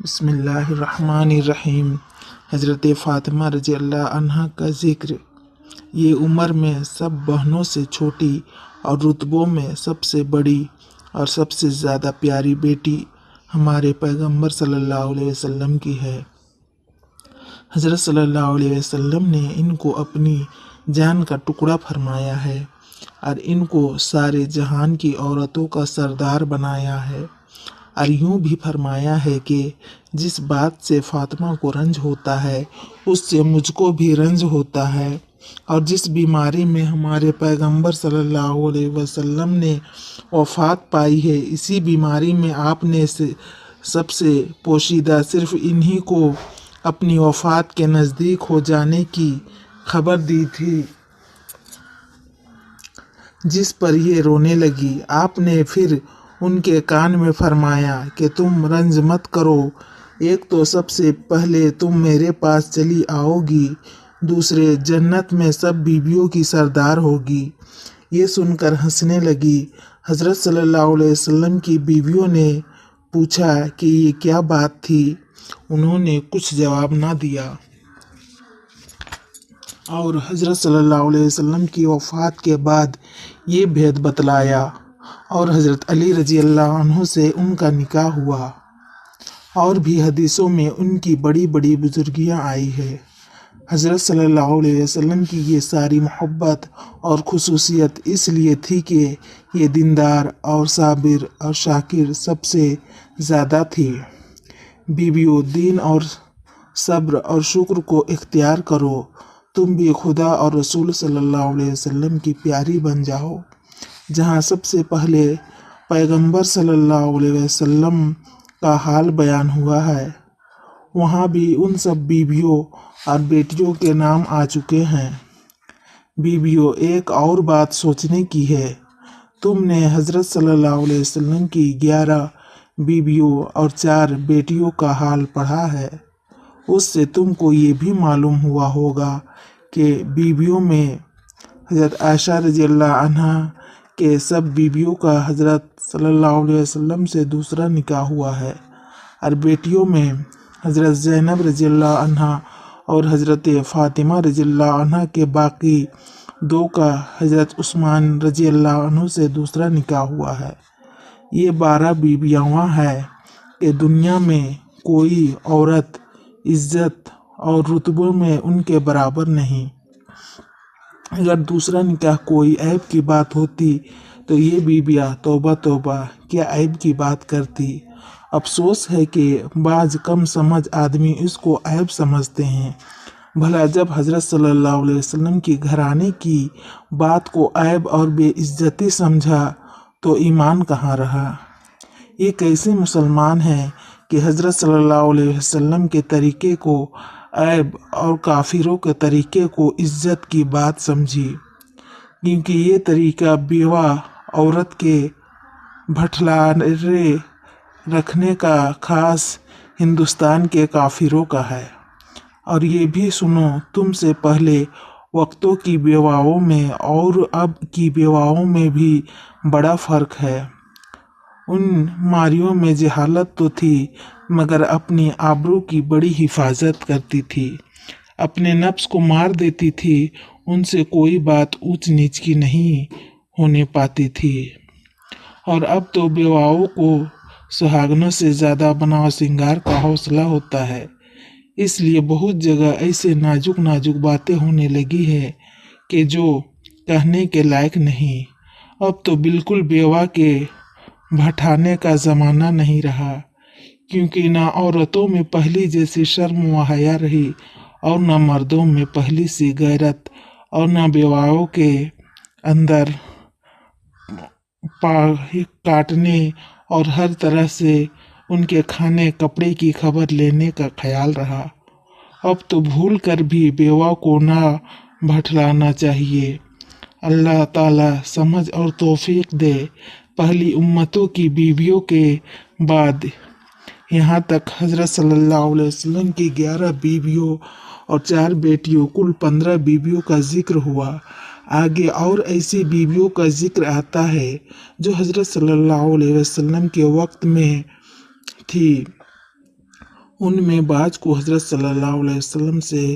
बिस्मिल्लाहिर्रहमानिर्रहीम। हज़रत फ़ातिमा रज़ी अल्लाह अन्हा का ज़िक्र। ये उम्र में सब बहनों से छोटी और रुतबों में सबसे बड़ी और सबसे ज़्यादा प्यारी बेटी हमारे पैगंबर सल्लल्लाहु अलैहि वसल्लम की है। हज़रत सल्लल्लाहु अलैहि वसल्लम ने इनको अपनी जान का टुकड़ा फरमाया है और इनको सारे जहान की औरतों का सरदार बनाया है। और यूँ भी फरमाया है कि जिस बात से फ़ातिमा को रंज होता है उससे मुझको भी रंज होता है, और जिस बीमारी में हमारे पैगंबर सल्लल्लाहु अलैहि वसल्लम ने वफ़ात पाई है इसी बीमारी में आपने से सबसे पोशीदा सिर्फ इन्हीं को अपनी वफ़ात के नज़दीक हो जाने की खबर दी थी। जिस पर ये रोने लगी, आपने फिर उनके कान में फरमाया कि तुम रंज मत करो, एक तो सबसे पहले तुम मेरे पास चली आओगी, दूसरे जन्नत में सब बीवियों की सरदार होगी। ये सुनकर हंसने लगी। हज़रत सल्लल्लाहु अलैहि वसल्लम की बीवियों ने पूछा कि ये क्या बात थी। उन्होंने कुछ जवाब ना दिया और हज़रत सल्लल्लाहु अलैहि वसल्लम की वफ़ात के बाद ये भेद बतलाया और हज़रत अली रज़ी अल्लाह अन्हु से उनका निकाह हुआ। और भी हदीसों में उनकी बड़ी बड़ी बुजुर्गियाँ आई है। हज़रत सल्लल्लाहु अलैहि वसल्लम की ये सारी मोहब्बत और खुसूसियत इसलिए थी कि ये दीनदार और साबिर और शाकिर सबसे ज़्यादा थी। बीवियों, दीन और सब्र और शुक्र को इख्तियार करो, तुम भी खुदा और रसूल सल्लल्लाहु अलैहि वसल्लम की प्यारी बन जाओ। जहाँ सबसे पहले पैगंबर सल्लल्लाहु अलैहि वसल्लम का हाल बयान हुआ है, वहाँ भी उन सब बीवियों और बेटियों के नाम आ चुके हैं। बीवियों, एक और बात सोचने की है। तुमने हज़रत सल्लल्लाहु अलैहि वसल्लम की 11 बीवियों और 4 बेटियों का हाल पढ़ा है। उससे तुमको ये भी मालूम हुआ होगा कि बीवियों में हज़रत आयशा रज़ी अल्लाह अन्हा के सब बीवियों का हज़रत सल्लल्लाहु अलैहि वसल्लम से दूसरा निकाह हुआ है, और बेटियों में हज़रत ज़ैनब रज़ी अल्लाह अन्हा और हज़रत फ़ातिमा रज़ी अल्लाह अन्हा के बाकी 2 का हज़रत उस्मान रज़ी अल्लाह अन्हु से दूसरा निकाह हुआ है। ये 12 बीवियाँ हैं कि दुनिया में कोई औरत इज़्ज़त और रुतबे में उनके बराबर नहीं। अगर दूसरा निकाह कोई ऐब की बात होती तो ये बीबियाँ तौबा तौबा क्या ऐब की बात करती। अफसोस है कि बाज़ कम समझ आदमी इसको ऐब समझते हैं। भला जब हज़रत सल्लल्लाहु अलैहि वसल्लम की घराने की बात को ऐब और बेइज्जती समझा तो ईमान कहाँ रहा। ये कैसे मुसलमान हैं कि हज़रत सल्लल्लाहु अलैहि वसल्लम के तरीक़े को ऐब और काफिरों के तरीक़े को इज़्ज़त की बात समझी, क्योंकि ये तरीक़ा बेवा औरत के भटलारे रखने का ख़ास हिंदुस्तान के काफिरों का है। और ये भी सुनो, तुमसे पहले वक्तों की बेवाओं में और अब की बेवाओं में भी बड़ा फ़र्क है। उन मारियों में जहालत तो थी, मगर अपनी आबरू की बड़ी हिफाजत करती थी, अपने नफ्स को मार देती थी, उनसे कोई बात ऊंच नीच की नहीं होने पाती थी। और अब तो बेवाओं को सुहागनों से ज़्यादा बनाव सिंगार का हौसला होता है, इसलिए बहुत जगह ऐसे नाजुक नाजुक बातें होने लगी है कि जो कहने के लायक नहीं। अब तो बिल्कुल बेवा के भठाने का ज़माना नहीं रहा, क्योंकि ना औरतों में पहली जैसी शर्म व हया रही और ना मर्दों में पहली सी गैरत, और ना बेवाओं के अंदर काटने और हर तरह से उनके खाने कपड़े की खबर लेने का ख्याल रहा। अब तो भूल कर भी बेवा को ना भटलाना चाहिए। अल्लाह ताला समझ और तौफीक दे। पहली उम्मतों की बीवियों के बाद यहाँ तक हज़रत सल्लल्लाहु अलैहि वसल्लम की 11 बीवियों और 4 बेटियों, कुल 15 बीवियों का जिक्र हुआ। आगे और ऐसी बीवियों का जिक्र आता है जो हज़रत सल्लल्लाहु अलैहि वसल्लम के वक्त में थी ان میں بعض کو حضرت صلی اللہ علیہ وسلم سے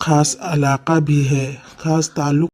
خاص علاقہ بھی ہے، خاص تعلق